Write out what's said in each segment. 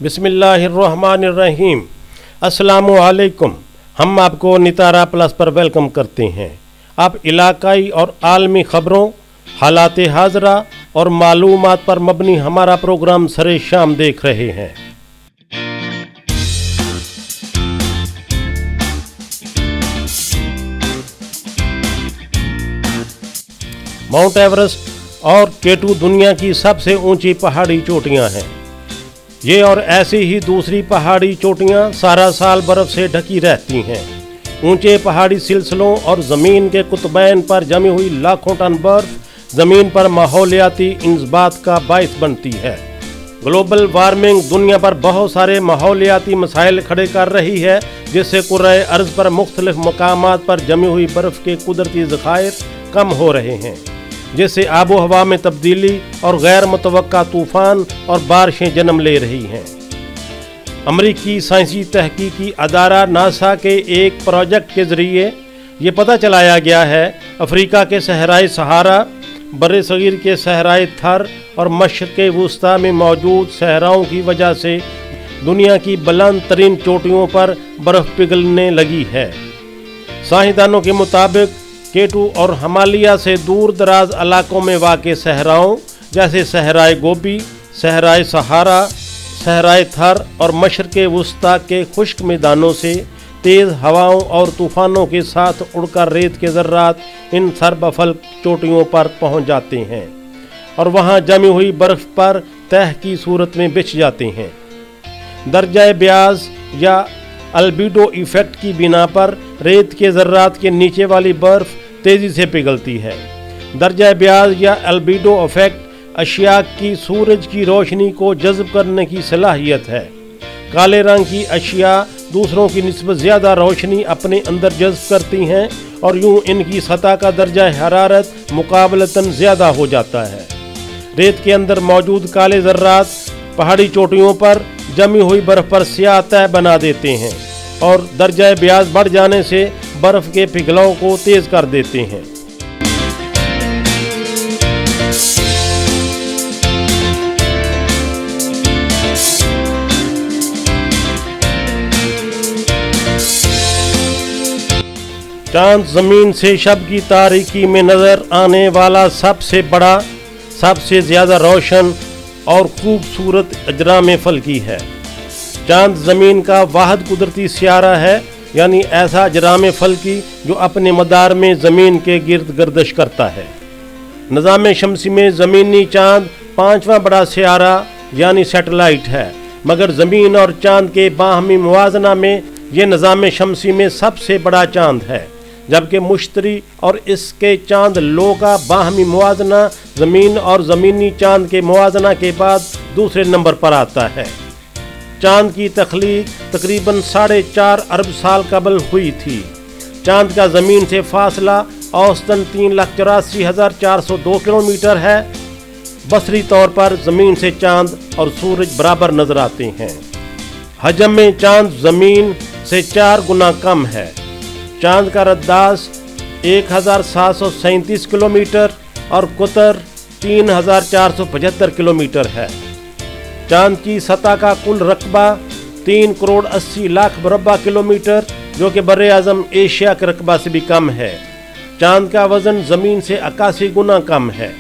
बिस्मिल्लाहिर्रहमानिर्रहीम। अस्सलामु अलैकुम। हम आपको नितारा प्लस पर वेलकम करते हैं। आप इलाकाई और आलमी ख़बरों, हालात हाज़रा और मालूमात पर मबनी हमारा प्रोग्राम सरे शाम देख रहे हैं। माउंट एवरेस्ट और K2 दुनिया की सबसे ऊंची पहाड़ी चोटियां हैं। ये और ऐसी ही दूसरी पहाड़ी चोटियां सारा साल बर्फ से ढकी रहती हैं। ऊंचे पहाड़ी सिलसिलों और ज़मीन के कुतबैन पर जमी हुई लाखों टन बर्फ ज़मीन पर माहौलियाती इंजबात का बाइस बनती है। ग्लोबल वार्मिंग दुनिया पर बहुत सारे माहौलियाती मसाइल खड़े कर रही है, जिससे कुर्रे अर्ज़ पर मुख्तलिफ मकामात पर जमी हुई बर्फ़ के कुदरती ज़खायर कम हो रहे हैं, जिससे आबो हवा में तब्दीली और गैर मुतवक्का तूफ़ान और बारिशें जन्म ले रही हैं। अमरीकी साइंसी तहकीकी अदारा नासा के एक प्रोजेक्ट के ज़रिए ये पता चलाया गया है अफ्रीका के सहराई सहारा, बर्रे सगीर के सहराई थर और मशरिक़ वुस्ता में मौजूद सहराओं की वजह से दुनिया की बुलंद तरीन चोटियों पर बर्फ़ पिघलने लगी है। साइंसदानों के मुताबिक K2 और हिमालय से दूर दराज इलाकों में वाक़े सहराओं जैसे सहराई गोबी, सहराई सहारा, सहराई थर और मशरिक़ वुस्ता के खुश्क मैदानों से तेज़ हवाओं और तूफ़ानों के साथ उड़कर रेत के ज़र्रात इन सरबफल चोटियों पर पहुंच जाते हैं और वहां जमी हुई बर्फ़ पर तह की सूरत में बिछ जाते हैं। दर्जा ब्याज या अल्बीडो इफ़ेक्ट की बिना पर रेत के ज़र्रात के नीचे वाली बर्फ़ तेज़ी से पिघलती है। दर्जा ब्याज या अल्बीडो इफ़ेक्ट अशिया की सूरज की रोशनी को जज़्ब करने की सलाहियत है। काले रंग की अशिया दूसरों की निस्बत ज़्यादा रोशनी अपने अंदर जज़्ब करती हैं और यूं इनकी सतह का दर्जा हरारत मुकाबलतन ज़्यादा हो जाता है। रेत के अंदर मौजूद काले ज़र्रात पहाड़ी चोटियों पर जमी हुई बर्फ़ पर स्याह तह बना देते हैं और दर्जा ब्याज बढ़ जाने से बर्फ़ के पिघलाव को तेज़ कर देते हैं। चांद ज़मीन से शब की तारीकी में नज़र आने वाला सबसे बड़ा, सबसे ज़्यादा रोशन और खूबसूरत अजराम फल्की है। चांद ज़मीन का वाहिद कुदरती सियारा है, यानी ऐसा अजराम फल्की जो अपने मदार में ज़मीन के गिर्द गर्दिश करता है। निज़ाम शमसी में ज़मीनी चांद पांचवा बड़ा सियारा यानी सैटेलाइट है, मगर ज़मीन और चांद के बाहमी मुवाजना में ये निज़ाम शमसी में सबसे बड़ा चांद है, जबकि मुश्तरी और इसके चांद लो का बाहमी मुवाजना ज़मीन और ज़मीनी चांद के मुवाजना के बाद दूसरे नंबर पर आता है। चांद की तख्लीक तकरीबन 4.5 अरब साल कबल हुई थी। चांद का ज़मीन से फासला औसतन 3,84,402 किलोमीटर है। बसरी तौर पर ज़मीन से चांद और सूरज बराबर नज़र आते हैं। हजम में चांद ज़मीन से 4 गुना कम है। चांद का रद्दास 1,737 किलोमीटर और कुतर 3,475 किलोमीटर है। चांद की सतह का कुल रकबा 3,80,00,000 मुरब्बा किलोमीटर, जो कि बर्रे आज़म एशिया के रकबा से भी कम है। चांद का वज़न ज़मीन से 81 गुना कम है।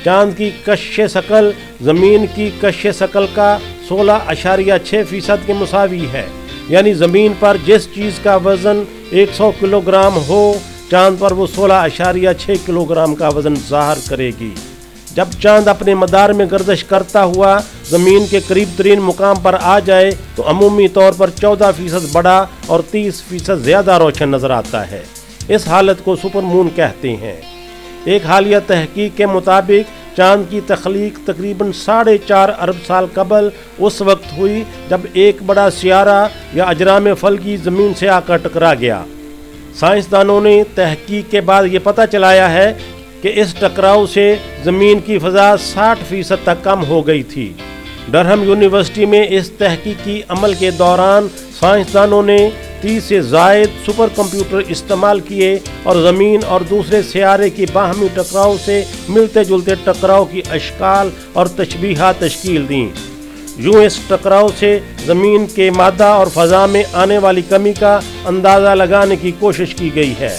चांद की कश्श शकल ज़मीन की कश्श शकल का 16.6% के मुसावी है, यानी ज़मीन पर जिस चीज़ का वज़न 100 किलोग्राम हो, चांद पर वो 16.6 किलोग्राम का वज़न ज़ाहिर करेगी। जब चांद अपने मदार में गर्दिश करता हुआ ज़मीन के करीब तरीन मुकाम पर आ जाए तो अमूमी तौर पर 14% बड़ा और 30% ज़्यादा रोशन नज़र आता है। इस हालत को सुपर मून कहते हैं। एक हालिया तहकीक के मुताबिक चांद की तख्लीक तकरीबन 4.5 अरब साल कबल उस वक्त हुई जब एक बड़ा सियारा या अजराम फल्की ज़मीन से आकर टकरा गया। साइंसदानों ने तहकीक के बाद ये पता चलाया है कि इस टकराव से ज़मीन की फ़ज़ा 60% तक कम हो गई थी। डरहम यूनिवर्सिटी में इस तहकीकी अमल के दौरान साइंसदानों ने 30 से ज़ायद सुपर कंप्यूटर इस्तेमाल किए और ज़मीन और दूसरे सियारे की बाहमी टकराव से मिलते जुलते टकराव की अशकाल और तशबीहात तश्कील दी। यूं इस टकराव से ज़मीन के मादा और फ़ज़ा में आने वाली कमी का अंदाज़ा लगाने की कोशिश की गई है।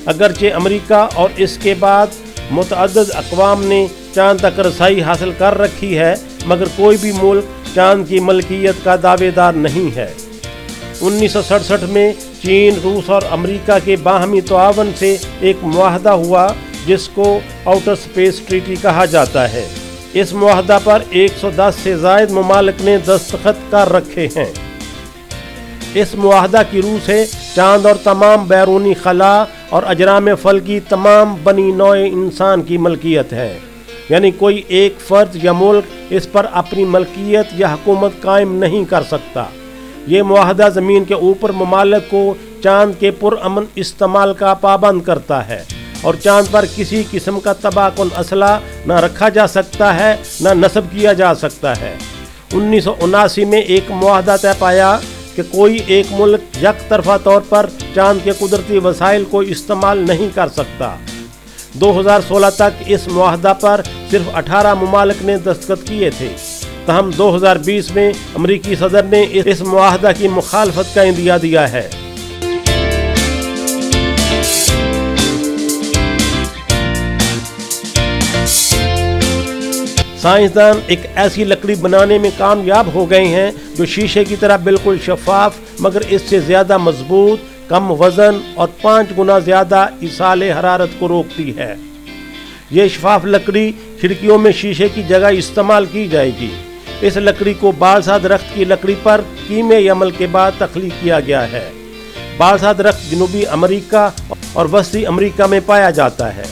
अगरचे अमेरिका और इसके बाद मुतअद्दिद अक़वाम ने चाँद तक रसाई हासिल कर रखी है, मगर कोई भी मुल्क चाँद की मलकियत का दावेदार नहीं है। 1967 में चीन, रूस और अमेरिका के बाहमी तआवुन से एक मुआहदा हुआ जिसको आउटर स्पेस ट्रीटी कहा जाता है। इस मुआहदा पर 110 से ज़ायद ममालिक ने दस्तखत कर रखे हैं। इस मुआहदा की रूह से चाँद और तमाम बैरूनी खला और अजराम फल की तमाम बनी नौए इंसान की मलकियत है, यानी कोई एक फ़र्द या मुल्क इस पर अपनी मलकियत या हुकूमत कायम नहीं कर सकता। ये मुआहदा ज़मीन के ऊपर ममालिक को चाँद के पुरअमन इस्तेमाल का पाबंद करता है और चाँद पर किसी किस्म का तबाहकुन असला न रखा जा सकता है न नस्ब किया जा सकता है। 1979 में एक मुआहदा तय पाया कि कोई एक मुल्क यकतरफा तौर पर चाँद के कुदरती वसाइल को इस्तेमाल नहीं कर सकता। 2016 तक इस मुआहदा पर सिर्फ 18 ममालिक ने दस्तखत किए थे। तहम 2020 में अमरीकी सदर ने इस मुआहदा की मुखालफत का इंदिया दिया है। साइंसदान एक ऐसी लकड़ी बनाने में कामयाब हो गए हैं जो शीशे की तरह बिल्कुल शफाफ मगर इससे ज़्यादा मजबूत, कम वज़न और 5 गुना ज़्यादा इसाले हरारत को रोकती है। ये शफाफ लकड़ी खिड़कियों में शीशे की जगह इस्तेमाल की जाएगी। इस लकड़ी को बालसा दरख्त की लकड़ी पर कीमे अमल के बाद तख्लीक किया गया है। बालसा दरख्त जनूबी अमेरिका और वस्ती अमेरिका में पाया जाता है।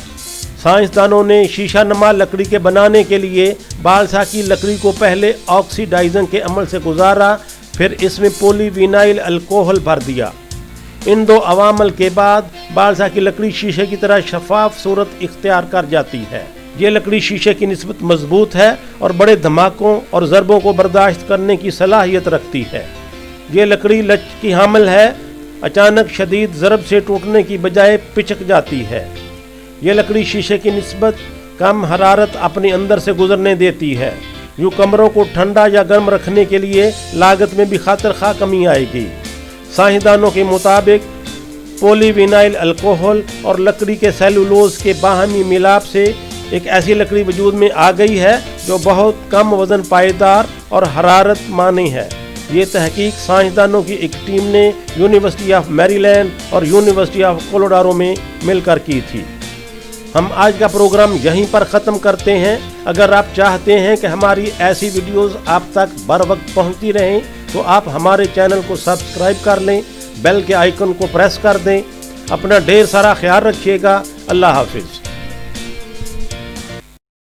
साइंसदानों ने शीशा नमा लकड़ी के बनाने के लिए बालसा की लकड़ी को पहले ऑक्सीडाइजिंग के अमल से गुजारा, फिर इसमें पॉलीविनाइल अल्कोहल भर दिया। इन दो अवामल के बाद बालसा की लकड़ी शीशे की तरह शफाफ सूरत इख्तियार कर जाती है। ये लकड़ी शीशे की निस्बत मजबूत है और बड़े धमाकों और ज़रबों को बर्दाश्त करने की सलाहियत रखती है। ये लकड़ी लचकी हामिल है, अचानक शदीद ज़रब से टूटने की बजाय पिचक जाती है। ये लकड़ी शीशे की निस्बत कम हरारत अपने अंदर से गुजरने देती है। यूँ कमरों को ठंडा या गर्म रखने के लिए लागत में भी खातिर खा कमी आएगी। साइंसदानों के मुताबिक पॉलीविनाइल अल्कोहल और लकड़ी के सेलुलोज के बाहमी मिलाप से एक ऐसी लकड़ी वजूद में आ गई है जो बहुत कम वज़न, पायदार और हरारत मानी है। ये तहकीक साइंसदानों की एक टीम ने यूनिवर्सिटी ऑफ मैरीलैंड और यूनिवर्सिटी ऑफ कोलोराडो में मिलकर की थी। हम आज का प्रोग्राम यहीं पर ख़त्म करते हैं। अगर आप चाहते हैं कि हमारी ऐसी वीडियोस आप तक बर वक्त पहुँचती रहें तो आप हमारे चैनल को सब्सक्राइब कर लें, बेल के आइकन को प्रेस कर दें। अपना ढेर सारा ख्याल रखिएगा। अल्लाह हाफिज़।